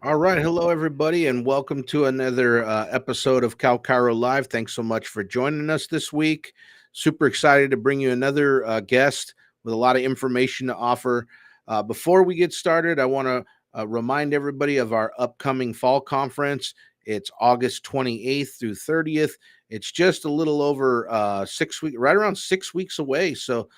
All right. Hello, everybody, and welcome to another episode of CalChiro Live. Thanks so much for joining us this week. Super excited to bring you another guest with a lot of information to offer. Before we get started, I want to remind everybody of our upcoming fall conference. It's August 28th through 30th. It's just a little over 6 weeks, right around 6 weeks away. So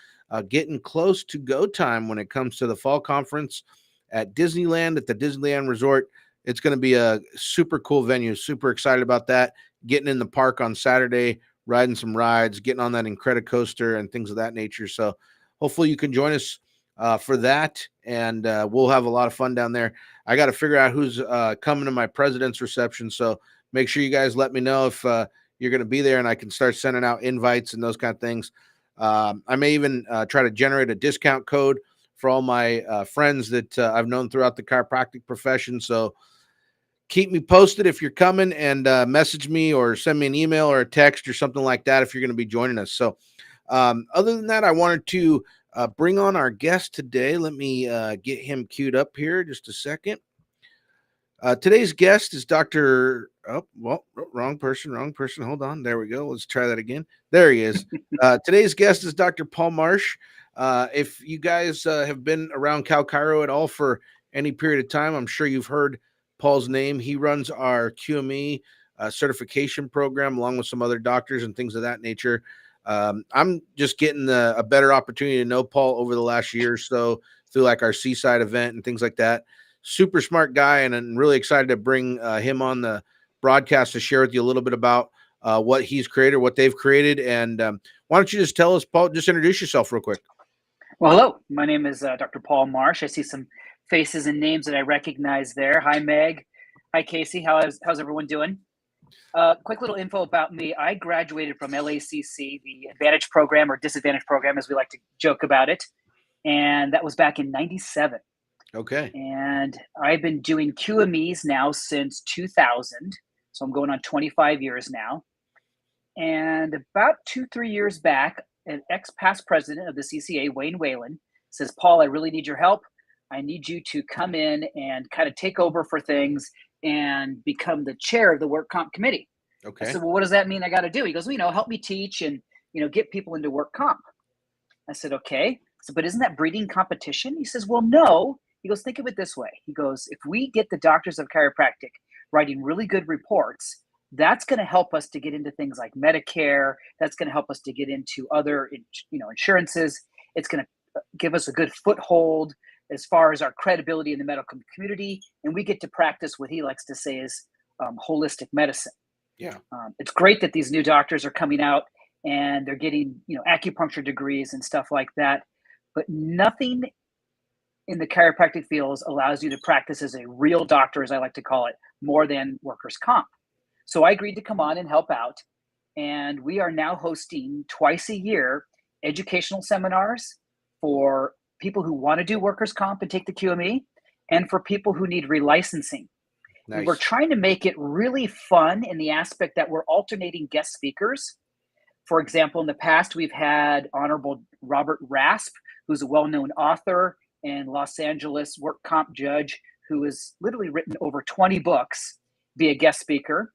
getting close to go time when it comes to the fall conference at Disneyland, at the Disneyland Resort. It's going to be a super cool venue. Super excited about that. Getting in the park on Saturday, riding some rides, getting on that Incredicoaster and things of that nature. So hopefully you can join us for that, and we'll have a lot of fun down there. I got to figure out who's coming to my president's reception. So make sure you guys let me know if you're going to be there, and I can start sending out invites and those kind of things. I may even try to generate a discount code for all my friends that I've known throughout the chiropractic profession. So keep me posted if you're coming, and message me or send me an email or a text or something like that if you're going to be joining us. So other than that, I wanted to bring on our guest today. Let me get him queued up here just a second. Today's guest is Dr. Wrong person. Hold on. There we go. Let's try that again. There he is. Today's guest is Dr. Paul Marsh. If you guys have been around CalChiro at all for any period of time, I'm sure you've heard Paul's name. He runs our QME certification program along with some other doctors and things of that nature. I'm just getting a better opportunity to know Paul over the last year or so through like our Seaside event and things like that. Super smart guy, and I'm really excited to bring him on the broadcast to share with you a little bit about what he's created, what they've created. And why don't you just tell us, Paul, just introduce yourself real quick. Well, hello. My name is Dr. Paul Marsh. I see some faces and names that I recognize there. Hi, Meg. Hi, Casey. How's everyone doing? Quick little info about me. I graduated from LACC, the Advantage program, or Disadvantage program, as we like to joke about it. And that was back in 97. Okay. And I've been doing QMEs now since 2000. So I'm going on 25 years now. And about 2-3 years back, an ex-past president of the CCA, Wayne Whalen, says, Paul, I really need your help. I need you to come in and kind of take over for things and become the chair of the work comp committee. Okay. I said, well, what does that mean I got to do? He goes, well, help me teach and, get people into work comp. I said, okay. So, but isn't that breeding competition? He says, well, no. He goes, think of it this way. He goes, if we get the doctors of chiropractic writing really good reports, that's going to help us to get into things like Medicare. That's going to help us to get into other, insurances. It's going to give us a good foothold as far as our credibility in the medical community. And we get to practice what he likes to say is holistic medicine. Yeah. It's great that these new doctors are coming out and they're getting, acupuncture degrees and stuff like that. But nothing in the chiropractic fields allows you to practice as a real doctor, as I like to call it, more than workers' comp. So I agreed to come on and help out. And we are now hosting twice a year educational seminars for people who want to do workers' comp and take the QME, and for people who need relicensing. Nice. And we're trying to make it really fun in the aspect that we're alternating guest speakers. For example, in the past, we've had Honorable Robert Rasp, who's a well-known author and Los Angeles work comp judge who has literally written over 20 books, be a guest speaker.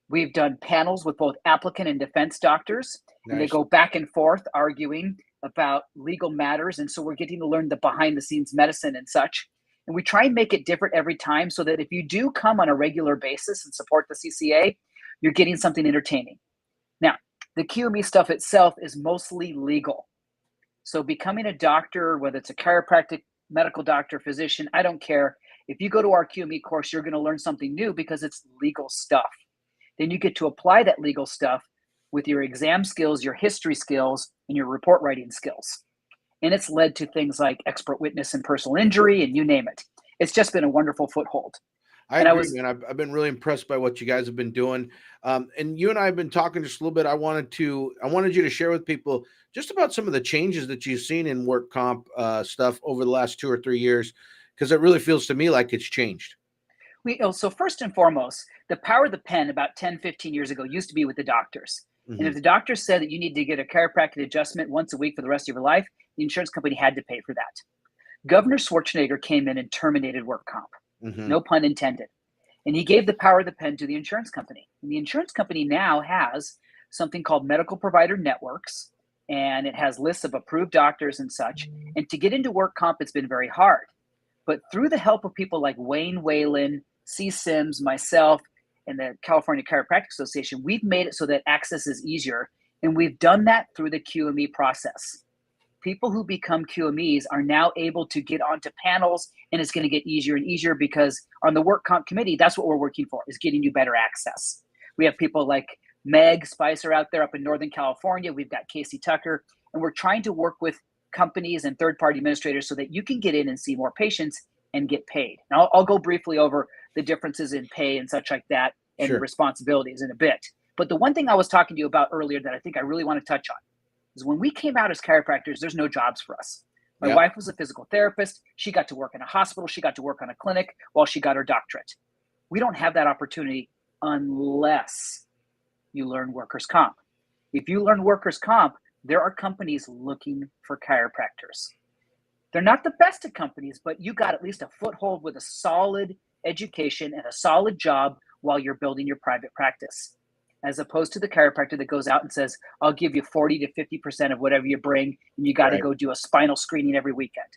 We've done panels with both applicant and defense doctors, and they go back and forth arguing about legal matters. And so we're getting to learn the behind the scenes medicine and such. And we try and make it different every time so that if you do come on a regular basis and support the CCA, you're getting something entertaining. Now, the QME stuff itself is mostly legal. So becoming a doctor, whether it's a chiropractic, medical doctor, physician, I don't care. If you go to our QME course, you're going to learn something new because it's legal stuff. Then you get to apply that legal stuff with your exam skills, your history skills, and your report writing skills. And it's led to things like expert witness and personal injury, and you name it. It's just been a wonderful foothold. I And I agree, was, man. I've been really impressed by what you guys have been doing. And you and I have been talking just a little bit. I wanted you to share with people just about some of the changes that you've seen in work comp stuff over the last 2 or 3 years, because it really feels to me like it's changed. so first and foremost, the power of the pen about 10, 15 years ago used to be with the doctors. And if Hmm. the doctor said that you need to get a chiropractic adjustment once a week for the rest of your life, the insurance company had to pay for that. Governor Schwarzenegger came in and terminated work comp, Hmm. no pun intended. And he gave the power of the pen to the insurance company. And the insurance company now has something called medical provider networks, and it has lists of approved doctors and such. And to get into work comp, it's been very hard. But through the help of people like Wayne Whalen, C. Sims, myself, and the California Chiropractic Association, we've made it so that access is easier. And we've done that through the QME process. People who become QMEs are now able to get onto panels, and it's going to get easier and easier because on the work comp committee, that's what we're working for, is getting you better access. We have people like Meg Spicer out there up in Northern California. We've got Casey Tucker, and we're trying to work with companies and third-party administrators so that you can get in and see more patients and get paid. Now, I'll go briefly over the differences in pay and such like that and Sure. responsibilities in a bit. But the one thing I was talking to you about earlier that I think I really want to touch on is when we came out as chiropractors, there's no jobs for us. My Yeah. wife was a physical therapist. She got to work in a hospital. She got to work on a clinic while she got her doctorate. We don't have that opportunity unless you learn workers' comp. If you learn workers' comp, there are companies looking for chiropractors. They're not the best of companies, but you got at least a foothold with a solid education and a solid job while you're building your private practice, as opposed to the chiropractor that goes out and says, I'll give you 40 to 50% of whatever you bring, and you got to Right. go do a spinal screening every weekend.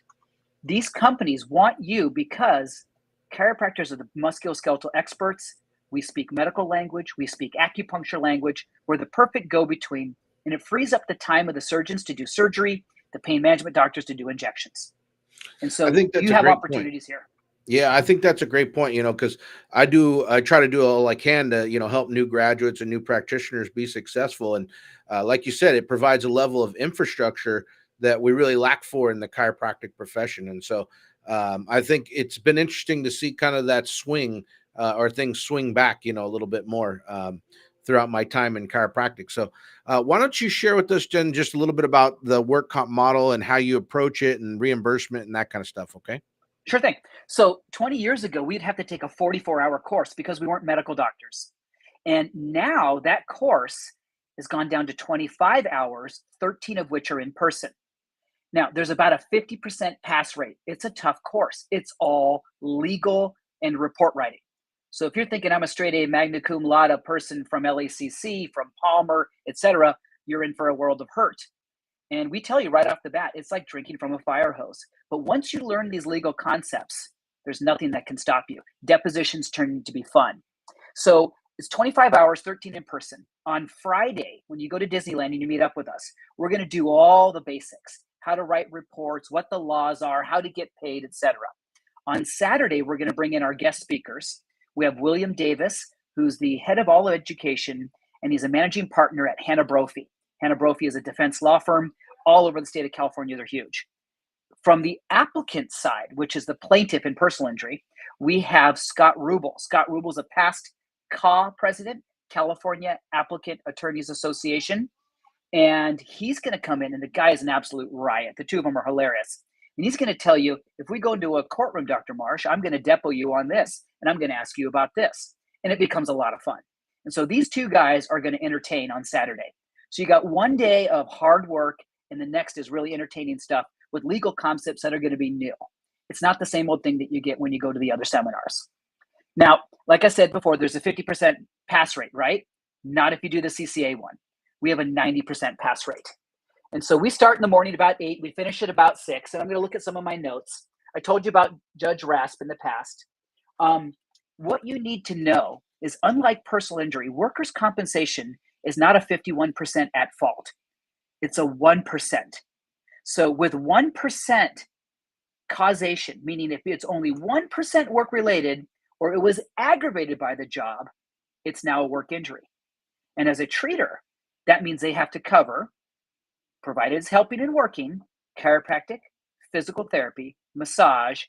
These companies want you because chiropractors are the musculoskeletal experts. We speak medical language, we speak acupuncture language. We're the perfect go between, and it frees up the time of the surgeons to do surgery, the pain management doctors to do injections. And I so think that's you a have great point. opportunities here. Yeah, I think that's a great point, because I try to do all I can to, help new graduates and new practitioners be successful. And like you said, it provides a level of infrastructure that we really lack for in the chiropractic profession. And so I think it's been interesting to see kind of that swing or things swing back, a little bit more throughout my time in chiropractic. So why don't you share with us, Jen, just a little bit about the work comp model and how you approach it and reimbursement and that kind of stuff, okay? Sure thing. So 20 years ago, we'd have to take a 44-hour course because we weren't medical doctors. And now that course has gone down to 25 hours, 13 of which are in person. Now, there's about a 50% pass rate. It's a tough course. It's all legal and report writing. So if you're thinking I'm a straight A magna cum laude person from LACC, from Palmer, etc., you're in for a world of hurt. And we tell you right off the bat, it's like drinking from a fire hose. But once you learn these legal concepts, there's nothing that can stop you. Depositions turn to be fun. So it's 25 hours, 13 in person. On Friday, when you go to Disneyland and you meet up with us, we're going to do all the basics, how to write reports, what the laws are, how to get paid, etc. On Saturday, we're going to bring in our guest speakers. We have William Davis, who's the head of all of education, and he's a managing partner at Hannah Brophy. Hannah Brophy is a defense law firm all over the state of California. They're huge. From the applicant side, which is the plaintiff in personal injury, we have Scott Rubel. Scott Rubel is a past CAA president, California Applicant Attorneys Association. And he's going to come in, and the guy is an absolute riot. The two of them are hilarious. And he's going to tell you, if we go into a courtroom, Dr. Marsh, I'm going to depot you on this, and I'm going to ask you about this. And it becomes a lot of fun. And so these two guys are going to entertain on Saturday. So you got one day of hard work, and the next is really entertaining stuff with legal concepts that are going to be new. It's not the same old thing that you get when you go to the other seminars. Now, like I said before, there's a 50% pass rate, right? Not if you do the CCA one. We have a 90% pass rate. And so we start in the morning about 8, we finish at about 6, and I'm going to look at some of my notes. I told you about Judge Rasp in the past. What you need to know is, unlike personal injury, workers' compensation is not a 51% at fault. It's a 1%. So with 1% causation, meaning if it's only 1% work-related or it was aggravated by the job, it's now a work injury. And as a treater, that means they have to cover, provided it's helping and working, chiropractic, physical therapy, massage,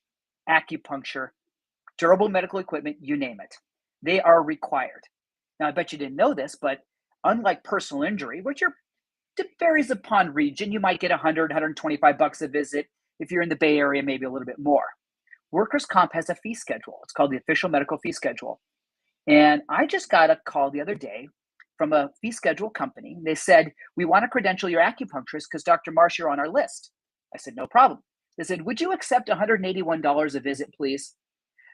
acupuncture, durable medical equipment, you name it. They are required. Now, I bet you didn't know this, but unlike personal injury, which it varies upon region, you might get 100, 125 bucks a visit. If you're in the Bay Area, maybe a little bit more. Workers' comp has a fee schedule. It's called the official medical fee schedule. And I just got a call the other day from a fee schedule company. They said, we want to credential your acupuncturist because Dr. Marsh, you're on our list. I said, no problem. They said, would you accept $181 a visit, please?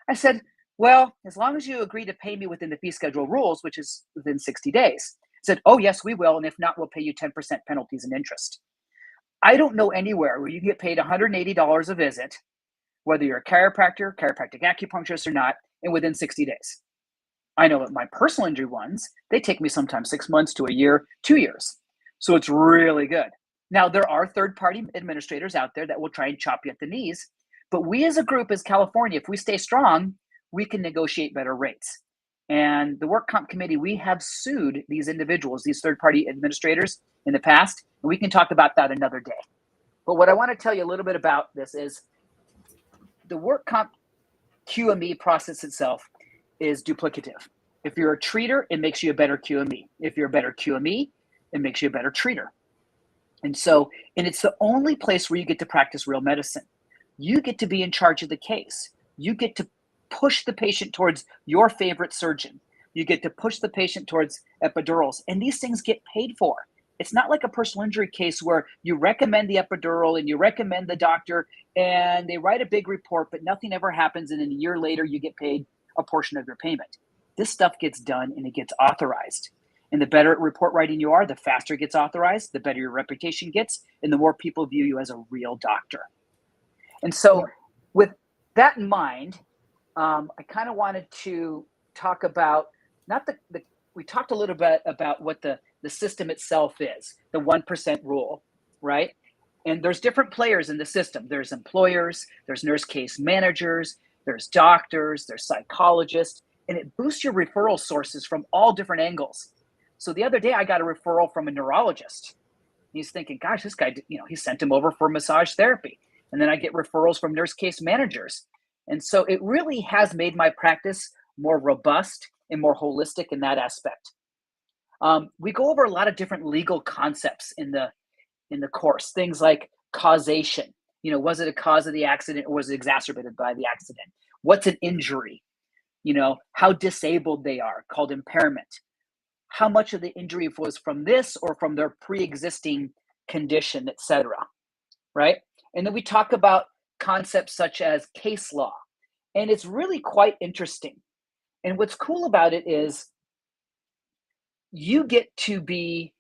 I said, well, as long as you agree to pay me within the fee schedule rules, which is within 60 days. I said, oh, yes, we will. And if not, we'll pay you 10% penalties and interest. I don't know anywhere where you get paid $180 a visit, whether you're a chiropractor, chiropractic acupuncturist or not, and within 60 days. I know that my personal injury ones, they take me sometimes 6 months to a year, 2 years. So it's really good. Now, there are third-party administrators out there that will try and chop you at the knees, but we as a group, as California, if we stay strong, we can negotiate better rates. And the work comp committee, we have sued these individuals, these third-party administrators in the past, and we can talk about that another day. But what I want to tell you a little bit about this is the work comp QME process itself is duplicative. If you're a treater, it makes you a better QME. If you're a better QME, it makes you a better treater. And it's the only place where you get to practice real medicine. You get to be in charge of the case. You get to push the patient towards your favorite surgeon. You get to push the patient towards epidurals. And these things get paid for. It's not like a personal injury case where you recommend the epidural and you recommend the doctor and they write a big report, but nothing ever happens. And then a year later, you get paid a portion of your payment. This stuff gets done and it gets authorized. And the better at report writing you are, the faster it gets authorized, the better your reputation gets, and the more people view you as a real doctor. And so with that in mind, I kind of wanted to talk about, we talked a little bit about what the system itself is, the 1% rule, right? And there's different players in the system. There's employers, there's nurse case managers, there's doctors, there's psychologists, and it boosts your referral sources from all different angles. So the other day I got a referral from a neurologist. He's thinking, gosh, this guy, he sent him over for massage therapy. And then I get referrals from nurse case managers. And so it really has made my practice more robust and more holistic in that aspect. We go over a lot of different legal concepts in the course, things like causation. Was it a cause of the accident or was it exacerbated by the accident? What's an injury? How disabled they are, called impairment. How much of the injury was from this or from their pre-existing condition, et cetera, right? And then we talk about concepts such as case law. And it's really quite interesting. And what's cool about it is you get to be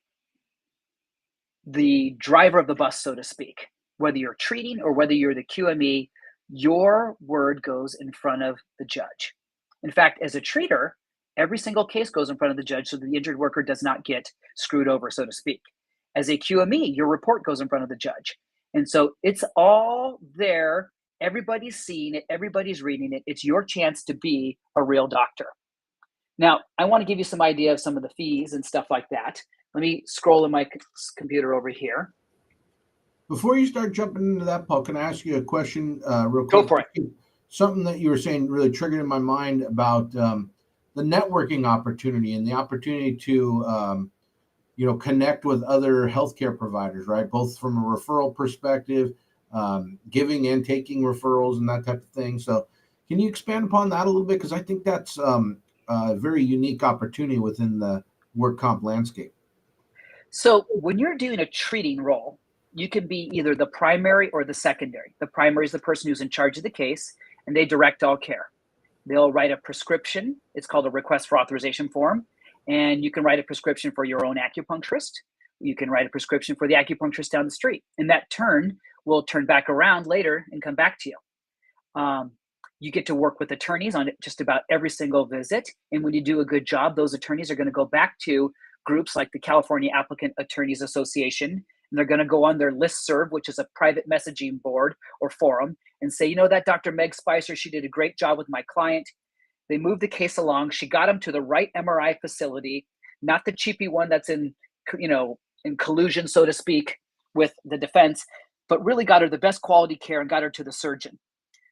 the driver of the bus, so to speak. Whether you're treating or whether you're the QME, your word goes in front of the judge. In fact, as a treater, every single case goes in front of the judge so that the injured worker does not get screwed over, so to speak. As a QME, your report goes in front of the judge. And so it's all there. Everybody's seeing it. Everybody's reading it. It's your chance to be a real doctor. Now, I want to give you some idea of some of the fees and stuff like that. Let me scroll in my computer over here. Before you start jumping into that, Paul, can I ask you a question real quick? Go for it. Something that you were saying really triggered in my mind about the networking opportunity and the opportunity to, connect with other healthcare providers, right? Both from a referral perspective, giving and taking referrals and that type of thing. So can you expand upon that a little bit? Because I think that's a very unique opportunity within the work comp landscape. So when you're doing a treating role, you can be either the primary or the secondary. The primary is the person who's in charge of the case, and they direct all care. They'll write a prescription. It's called a request for authorization form. And you can write a prescription for your own acupuncturist. You can write a prescription for the acupuncturist down the street. And that will turn back around later and come back to you. You get to work with attorneys on just about every single visit. And when you do a good job, those attorneys are going to go back to groups like the California Applicant Attorneys Association. And they're going to go on their listserv, which is a private messaging board or forum, and say, that Dr. Meg Spicer, she did a great job with my client. They moved the case along. She got him to the right MRI facility, not the cheapy one that's in collusion, so to speak, with the defense, but really got her the best quality care and got her to the surgeon.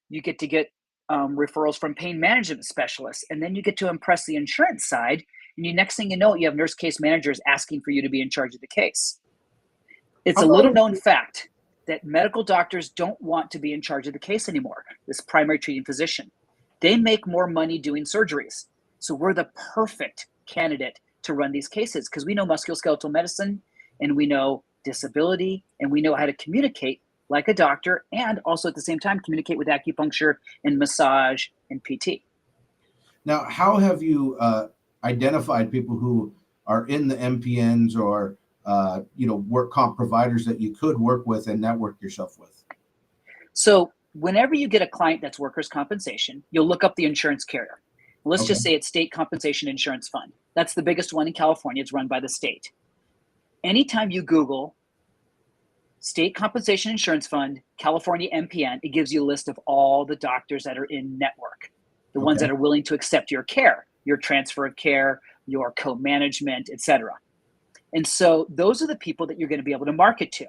You get to get referrals from pain management specialists. And then you get to impress the insurance side. And next thing you know, you have nurse case managers asking for you to be in charge of the case. It's a little known fact that medical doctors don't want to be in charge of the case anymore, this primary treating physician. They make more money doing surgeries. So we're the perfect candidate to run these cases because we know musculoskeletal medicine and we know disability and we know how to communicate like a doctor and also at the same time communicate with acupuncture and massage and PT. Now, how have you identified people who are in the MPNs or work comp providers that you could work with and network yourself with? So whenever you get a client that's workers' compensation, you'll look up the insurance carrier. Let's just say it's State Compensation Insurance Fund. That's the biggest one in California. It's run by the state. Anytime you Google State Compensation Insurance Fund, California MPN, it gives you a list of all the doctors that are in network, the ones that are willing to accept your care, your transfer of care, your co-management, et cetera. And so those are the people that you're going to be able to market to.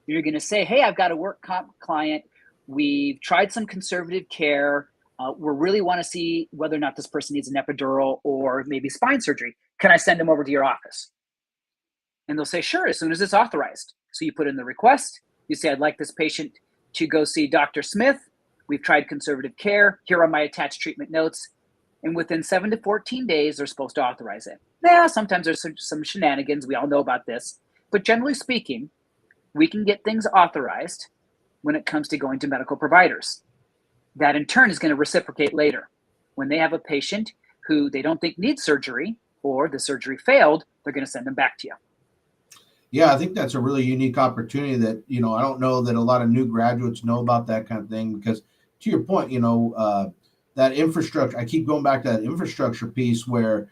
You're going to say, hey, I've got a work comp client. We've tried some conservative care. We really want to see whether or not this person needs an epidural or maybe spine surgery. Can I send them over to your office? And they'll say, sure, as soon as it's authorized. So you put in the request. You say, I'd like this patient to go see Dr. Smith. We've tried conservative care. Here are my attached treatment notes. And within 7 to 14 days, they're supposed to authorize it. Now, sometimes there's some shenanigans. We all know about this. But generally speaking, we can get things authorized when it comes to going to medical providers. That in turn is going to reciprocate later. When they have a patient who they don't think needs surgery or the surgery failed, they're going to send them back to you. Yeah, I think that's a really unique opportunity that, I don't know that a lot of new graduates know about that kind of thing because to your point, that infrastructure, I keep going back to that infrastructure piece where,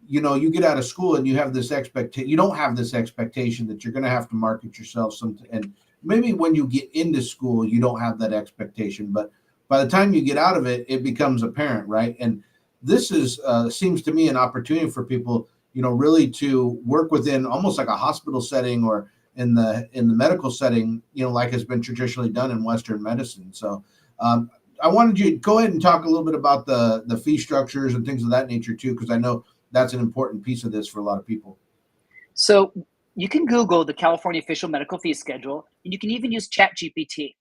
you get out of school and you have this expectation, you don't have this expectation that you're going to have to market yourself. And maybe when you get into school, you don't have that expectation, but by the time you get out of it, it becomes apparent, right? And this is seems to me an opportunity for people, really to work within almost like a hospital setting or in the medical setting, like has been traditionally done in Western medicine. So I wanted you to go ahead and talk a little bit about the fee structures and things of that nature too, because I know that's an important piece of this for a lot of people. So you can Google the California Official Medical Fee Schedule, and you can even use ChatGPT.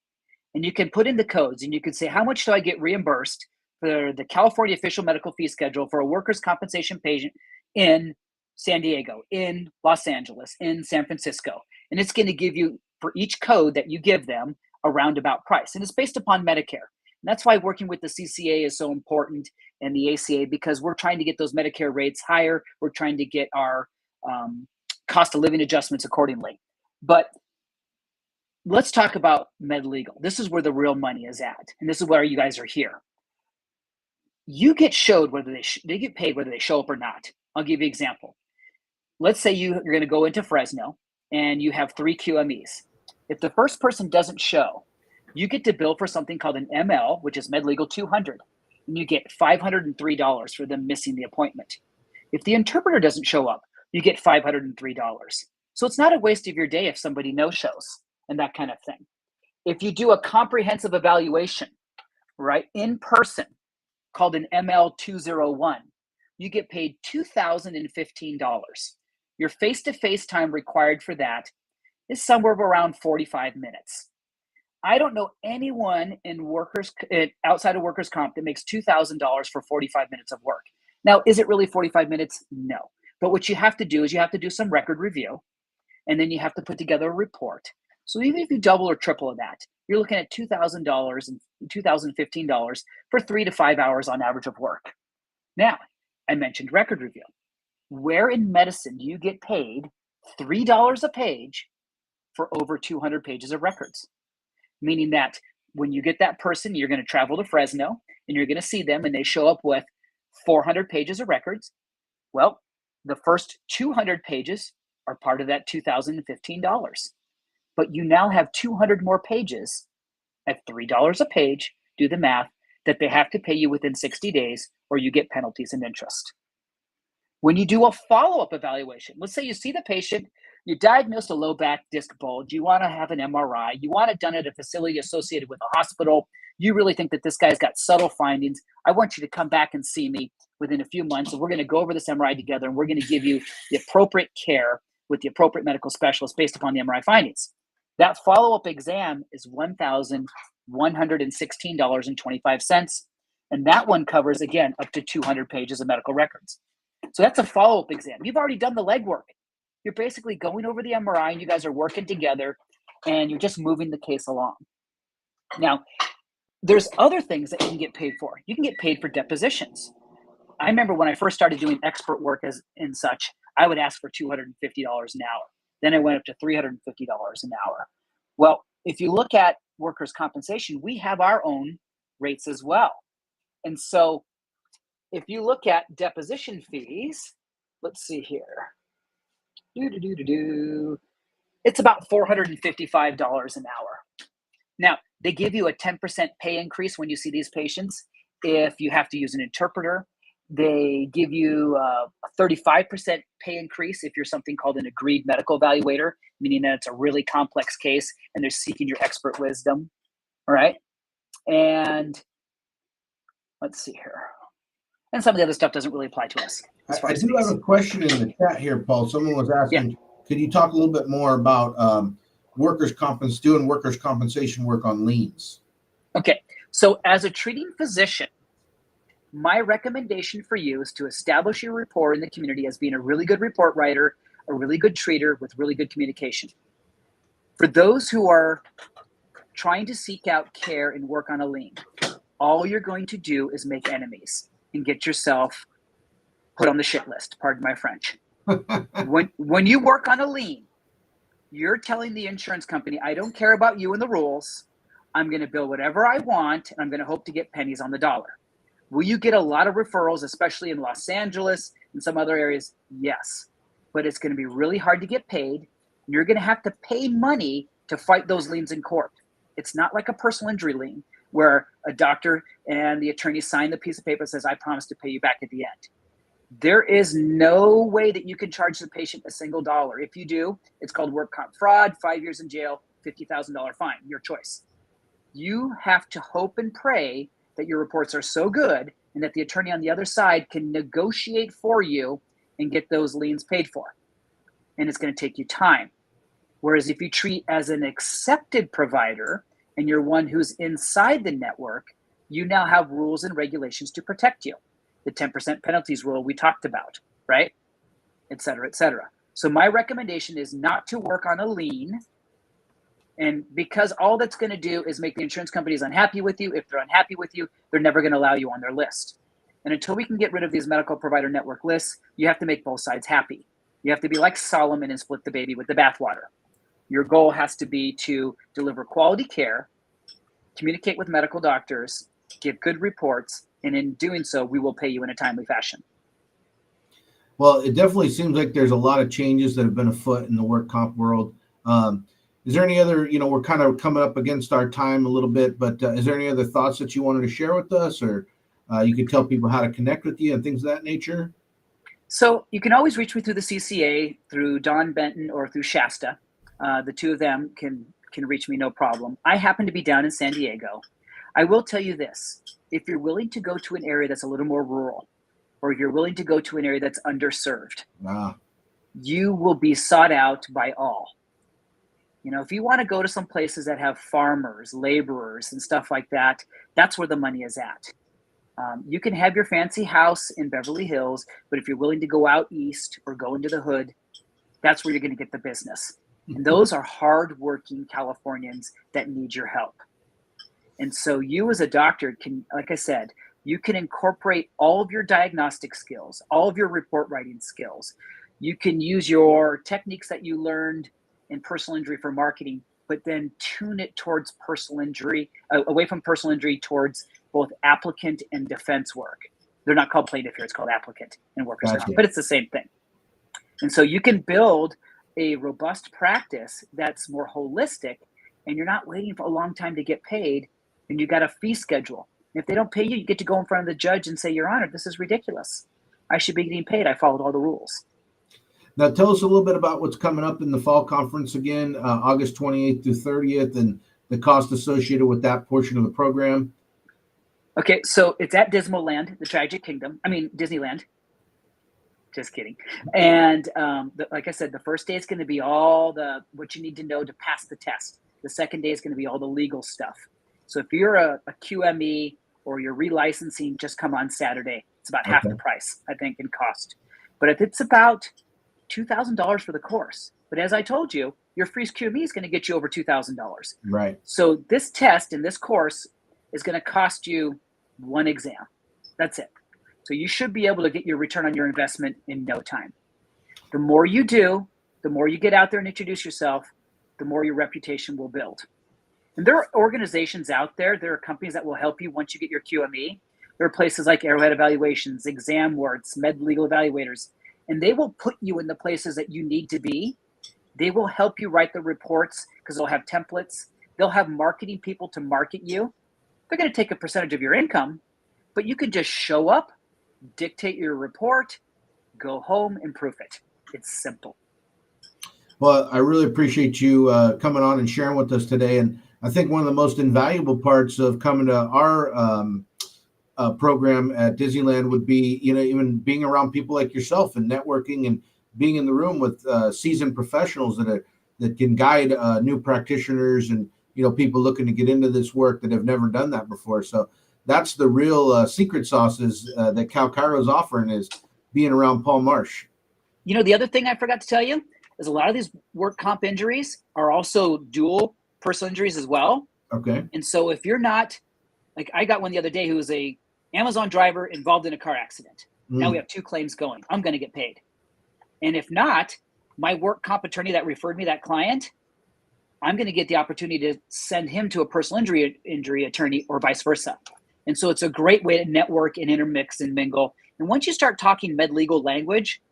And you can put in the codes and you can say, how much do I get reimbursed for the California Official Medical Fee Schedule for a workers' compensation patient in San Diego, in Los Angeles, in San Francisco? And it's going to give you, for each code that you give them, a roundabout price. And it's based upon Medicare. And that's why working with the CCA is so important and the ACA, because we're trying to get those Medicare rates higher. We're trying to get our cost of living adjustments accordingly. But let's talk about MedLegal. This is where the real money is at. And this is where you guys are here. You get showed whether they get paid whether they show up or not. I'll give you an example. Let's say you're going to go into Fresno and you have 3 QMEs. If the first person doesn't show, you get to bill for something called an ML, which is MedLegal 200, and you get $503 for them missing the appointment. If the interpreter doesn't show up, you get $503. So it's not a waste of your day if somebody no-shows and that kind of thing. If you do a comprehensive evaluation, right, in person, called an ML 201, you get paid $2,015. Your face-to-face time required for that is somewhere around 45 minutes. I don't know anyone in outside of workers' comp that makes $2,000 for 45 minutes of work. Now, is it really 45 minutes? No. But what you have to do is you have to do some record review, and then you have to put together a report. So even if you double or triple that, you're looking at $2,000 and $2,015 for 3 to 5 hours on average of work. Now, I mentioned record review. Where in medicine do you get paid $3 a page for over 200 pages of records? Meaning that when you get that person, you're going to travel to Fresno and you're going to see them and they show up with 400 pages of records. Well, the first 200 pages are part of that $2,015. But you now have 200 more pages at $3 a page, do the math, that they have to pay you within 60 days or you get penalties and interest. When you do a follow-up evaluation, let's say you see the patient, you diagnosed a low back disc bulge, you want to have an MRI, you want it done at a facility associated with a hospital, you really think that this guy's got subtle findings, I want you to come back and see me within a few months, and we're going to go over this MRI together, and we're going to give you the appropriate care with the appropriate medical specialist based upon the MRI findings. That follow-up exam is $1,116.25, and that one covers, again, up to 200 pages of medical records. So that's a follow-up exam. You've already done the legwork. You're basically going over the MRI, and you guys are working together, and you're just moving the case along. Now, there's other things that you can get paid for. You can get paid for depositions. I remember when I first started doing expert work and such, I would ask for $250 an hour. Then I went up to $350 an hour. Well, if you look at workers' compensation, we have our own rates as well. And so if you look at deposition fees, let's see here. It's about $455 an hour. Now, they give you a 10% pay increase when you see these patients if you have to use an interpreter. They give you a 35% pay increase if you're something called an agreed medical evaluator, meaning that it's a really complex case and they're seeking your expert wisdom. All right. And let's see here. And some of the other stuff doesn't really apply to us. I do have a question in the chat here, Paul. Someone was asking, could you talk a little bit more about workers' compensation work on liens? Okay. So as a treating physician, my recommendation for you is to establish your rapport in the community as being a really good report writer, a really good treater with really good communication. For those who are trying to seek out care and work on a lien, all you're going to do is make enemies and get yourself put on the shit list, pardon my French. When you work on a lien, you're telling the insurance company, I don't care about you and the rules. I'm going to bill whatever I want, and I'm going to hope to get pennies on the dollar. Will you get a lot of referrals, especially in Los Angeles and some other areas? Yes. But it's going to be really hard to get paid. You're going to have to pay money to fight those liens in court. It's not like a personal injury lien where a doctor and the attorney sign the piece of paper that says, I promise to pay you back at the end. There is no way that you can charge the patient a single dollar. If you do, it's called work comp fraud, 5 years in jail, $50,000 fine, your choice. You have to hope and pray that your reports are so good and that the attorney on the other side can negotiate for you and get those liens paid for. And it's going to take you time. Whereas if you treat as an accepted provider and you're one who's inside the network, you now have rules and regulations to protect you. The 10% penalties rule we talked about, right? Et cetera, et cetera. So my recommendation is not to work on a lien. And because all that's going to do is make the insurance companies unhappy with you. If they're unhappy with you, they're never going to allow you on their list. And until we can get rid of these medical provider network lists, you have to make both sides happy. You have to be like Solomon and split the baby with the bathwater. Your goal has to be to deliver quality care, communicate with medical doctors, give good reports, and in doing so, we will pay you in a timely fashion. Well, it definitely seems like there's a lot of changes that have been afoot in the work comp world. Is there any other, we're kind of coming up against our time a little bit, but is there any other thoughts that you wanted to share with us, or you could tell people how to connect with you and things of that nature? So you can always reach me through the CCA, through Don Benton, or through Shasta. The two of them can reach me, no problem. I happen to be down in San Diego. I will tell you this. If you're willing to go to an area that's a little more rural, or if you're willing to go to an area that's underserved, you will be sought out by all. If you want to go to some places that have farmers, laborers, and stuff like that, that's where the money is at. You can have your fancy house in Beverly Hills, but if you're willing to go out east or go into the hood, that's where you're going to get the business. And those are hardworking Californians that need your help. And so you as a doctor can, like I said, you can incorporate all of your diagnostic skills, all of your report writing skills. You can use your techniques that you learned in personal injury for marketing, but then tune it towards personal injury, away from personal injury towards both applicant and defense work. They're not called plaintiff here, it's called applicant in workers' comp, but it's the same thing. And so you can build a robust practice that's more holistic, and you're not waiting for a long time to get paid, and you got a fee schedule. If they don't pay you, you get to go in front of the judge and say, Your Honor, this is ridiculous. I should be getting paid. I followed all the rules. Now, tell us a little bit about what's coming up in the fall conference again, August 28th through 30th, and the cost associated with that portion of the program? Okay, so it's at Disneyland, the Tragic Kingdom. I mean, Disneyland. Just kidding. And like I said, the first day is going to be all what you need to know to pass the test. The second day is going to be all the legal stuff. So if you're a QME or you're relicensing, just come on Saturday. It's about half the price, I think, in cost. But if it's about $2,000 for the course, but as I told you, your free QME is going to get you over $2,000. Right. So this test and this course is going to cost you one exam. That's it. So you should be able to get your return on your investment in no time. The more you do, the more you get out there and introduce yourself, the more your reputation will build. And there are organizations out there, there are companies that will help you once you get your QME. There are places like Arrowhead Evaluations, ExamWorks, Med Legal Evaluators, and they will put you in the places that you need to be. They will help you write the reports because they'll have templates. They'll have marketing people to market you. They're going to take a percentage of your income, but you can just show up, dictate your report, go home, and proof it. It's simple. Well, I really appreciate you coming on and sharing with us today. And I think one of the most invaluable parts of coming to our program at Disneyland would be, even being around people like yourself and networking and being in the room with seasoned professionals that can guide new practitioners and, people looking to get into this work that have never done that before. So that's the real secret sauce is that CalChiro is offering, is being around Paul Marsh. The other thing I forgot to tell you is a lot of these work comp injuries are also dual personal injuries as well. Okay. And so if you're not, like I got one the other day who was a Amazon driver involved in a car accident. Now we have 2 claims going. I'm going to get paid. And if not, my work comp attorney that referred me that client, I'm going to get the opportunity to send him to a personal injury attorney or vice versa. And so it's a great way to network and intermix and mingle. And once you start talking med legal language,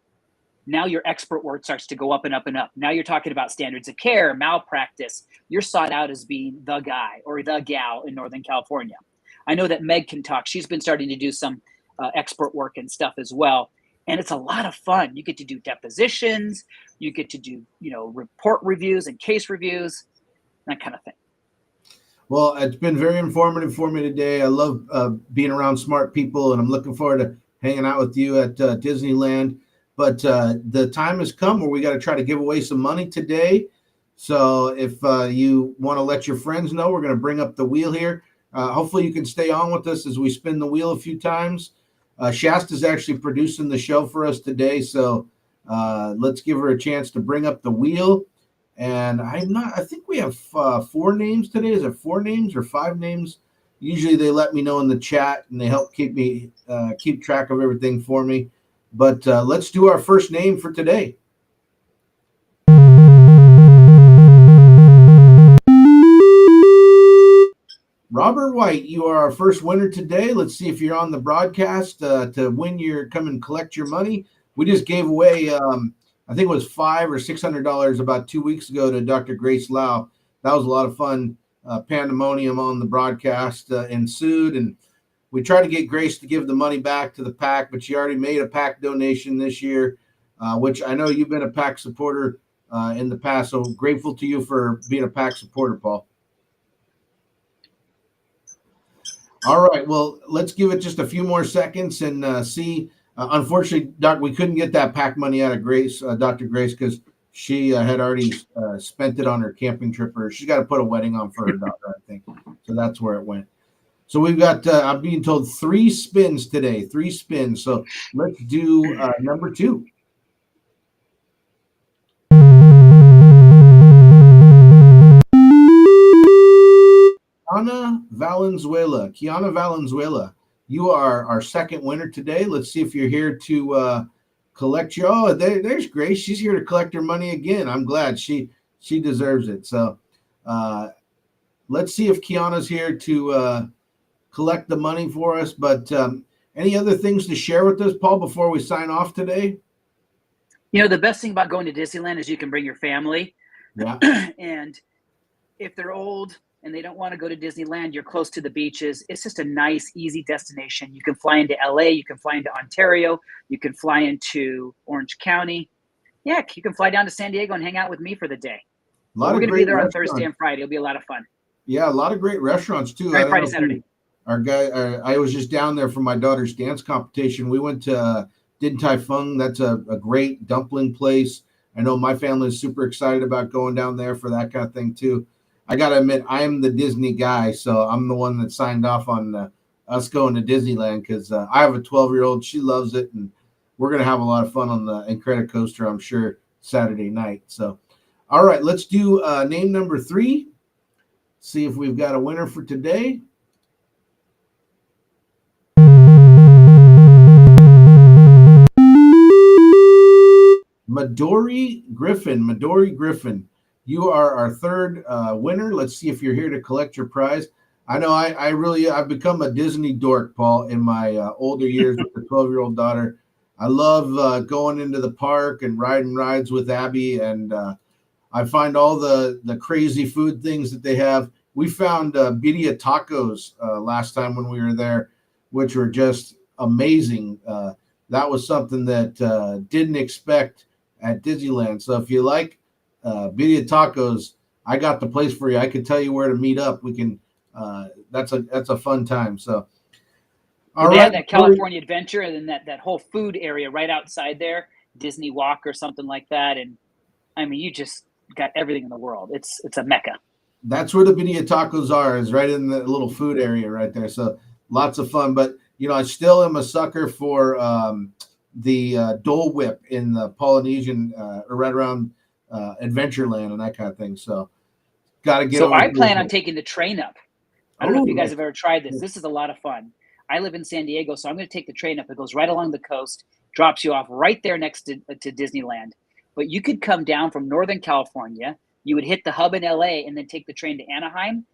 now your expert word starts to go up and up and up. Now you're talking about standards of care, malpractice. You're sought out as being the guy or the gal in Northern California. I know that Meg can talk. She's been starting to do some expert work and stuff as well. And it's a lot of fun. You get to do depositions. You get to do, report reviews and case reviews, that kind of thing. Well, it's been very informative for me today. I love being around smart people, and I'm looking forward to hanging out with you at Disneyland. But the time has come where we got to try to give away some money today. So if you want to let your friends know, we're going to bring up the wheel here. Hopefully you can stay on with us as we spin the wheel a few times. Shasta's actually producing the show for us today. So let's give her a chance to bring up the wheel. And I think we have 4 names today. Is it 4 names or 5 names? Usually they let me know in the chat and they help keep track of everything for me. But let's do our first name for today. Robert White, you are our first winner today. Let's see if you're on the broadcast to win come and collect your money. We just gave away, I think it was $500 or $600 about 2 weeks ago to Dr. Grace Lau. That was a lot of fun. Pandemonium on the broadcast ensued, and we tried to get Grace to give the money back to the PAC, but she already made a PAC donation this year, which I know you've been a PAC supporter in the past. So grateful to you for being a PAC supporter, Paul. All right. Well, let's give it just a few more seconds and see. Unfortunately, Doc, we couldn't get that PAC money out of Grace, Dr. Grace, because she had already spent it on her camping trip. Or she's got to put a wedding on for her daughter, I think. So that's where it went. So we've got, I'm being told 3 spins today, 3 spins. So let's do number 2. Kiana Valenzuela, you are our second winner today. Let's see if you're here to collect your. Oh, there's Grace. She's here to collect her money again. I'm glad she deserves it. So let's see if Kiana's here to collect the money for us. But any other things to share with us, Paul, before we sign off today? The best thing about going to Disneyland is you can bring your family. Yeah. And if they're old and they don't want to go to Disneyland, you're close to the beaches. It's just a nice, easy destination. You can fly into LA, you can fly into Ontario, you can fly into Orange County. Yeah, you can fly down to San Diego and hang out with me for the day. We're going to be there on Thursday and Friday. It'll be a lot of fun. Yeah, a lot of great restaurants too. I don't Friday, know Saturday. our guy. I was just down there for my daughter's dance competition. We went to Din Tai Fung. That's a great dumpling place. I know my family is super excited about going down there for that kind of thing too. I got to admit, I am the Disney guy, so I'm the one that signed off on us going to Disneyland because I have a 12-year-old. She loves it, and we're gonna have a lot of fun on the Incredicoaster, I'm sure, Saturday night. So, all right, let's do name number 3. See if we've got a winner for today. Midori Griffin, you are our third winner. Let's see if you're here to collect your prize. I know I've become a Disney dork, Paul, in my older years with the 12-year-old daughter. I love going into the park and riding rides with Abby, and I find all the crazy food things that they have. We found birria tacos last time when we were there, which were just amazing. That was something that didn't expect at Disneyland. So if you like birria tacos, I got the place for you. I can tell you where to meet up. We can. That's a fun time. So, all right. Have that California Adventure, and then that whole food area right outside there, Disney Walk or something like that. And I mean, you just got everything in the world. It's a mecca. That's where the birria tacos are, is right in the little food area right there. So lots of fun. But I still am a sucker for the Dole Whip in the Polynesian or right around Adventureland and that kind of thing. So got to get. So I plan on taking the train up. I don't know if you guys have ever tried this. This is a lot of fun. I live in San Diego, so I'm going to take the train up. It goes right along the coast, drops you off right there next to Disneyland. But you could come down from Northern California. You would hit the hub in LA and then take the train to Anaheim.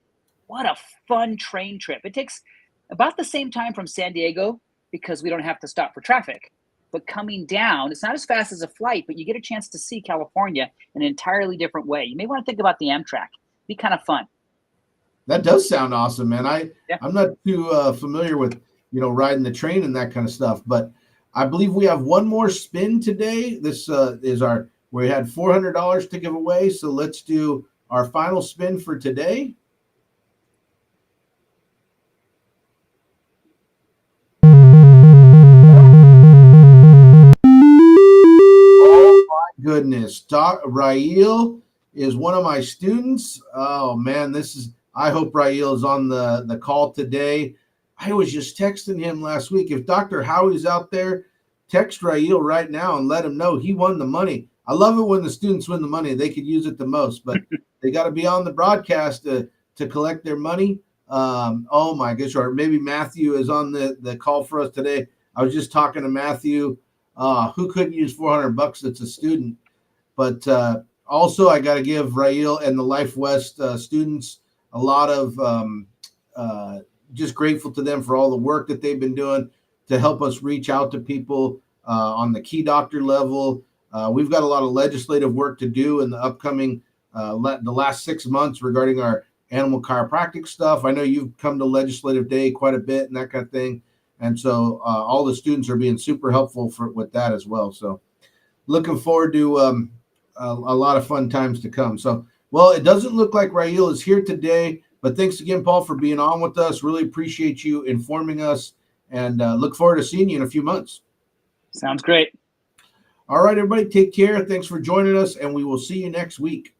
What a fun train trip. It takes about the same time from San Diego because we don't have to stop for traffic. But coming down, it's not as fast as a flight, but you get a chance to see California in an entirely different way. You may want to think about the Amtrak. It'd be kind of fun. That does sound awesome, man. I'm not too familiar with, riding the train and that kind of stuff, but I believe we have one more spin today. This is we had $400 to give away. So let's do our final spin for today. Oh my goodness. Rael is one of my students. Oh man, I hope Rael is on the call today. I was just texting him last week. If Dr. Howie's out there, text Rael right now and let him know he won the money. I love it when the students win the money. They could use it the most, but they got to be on the broadcast to collect their money. Oh my gosh, or maybe Matthew is on the call for us today. I was just talking to Matthew, who couldn't use $400 that's a student. But also I got to give Rael and the Life West students a lot of just grateful to them for all the work that they've been doing to help us reach out to people on the key doctor level. We've got a lot of legislative work to do in the upcoming the last 6 months regarding our animal chiropractic stuff. I know you've come to Legislative Day quite a bit and that kind of thing. And so all the students are being super helpful with that as well. So looking forward to a lot of fun times to come. So, well, it doesn't look like Rael is here today, but thanks again, Paul, for being on with us. Really appreciate you informing us, and look forward to seeing you in a few months. Sounds great. All right, everybody, take care. Thanks for joining us, and we will see you next week.